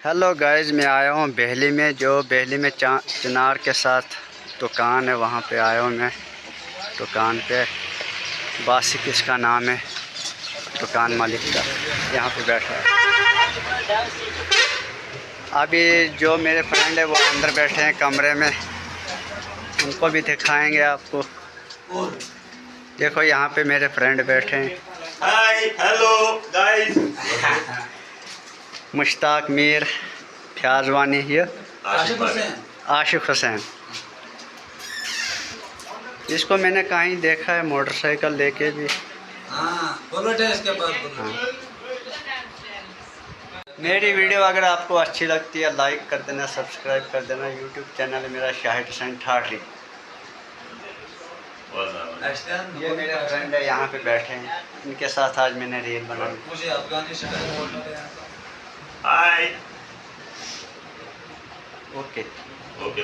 Hello guys, मैं आया हूँ बहली में। जो बहली में चिनार के साथ दुकान है, वहाँ पे आया हूँ मैं। दुकान पे बासिक इसका नाम है, दुकान मालिक का। यहाँ पे बैठा है। अभी जो मेरे फ्रेंड है वो अंदर बैठे हैं कमरे में, उनको भी दिखाएंगे आपको। देखो यहाँ पे मेरे फ्रेंड बैठे हैं। Hi hello guys. Mushtaq, Mir, Fayazwani, ये आशिक हुसैन। इसको मैंने कहीं देखा है मोटरसाइकिल लेके भी। बोलो इसके बाद हाँ। मेरी वीडियो अगर आपको अच्छी लगती है लाइक कर देना, सब्सक्राइब कर देना। यूट्यूब चैनल है मेरा शाहिद हुसैन ठाठरी। ये मेरे फ्रेंड है, यहाँ पे बैठे हैं। इनके साथ आज मैंने रील बनाई। मुझे अफगानिस्तान हाय ओके ओके।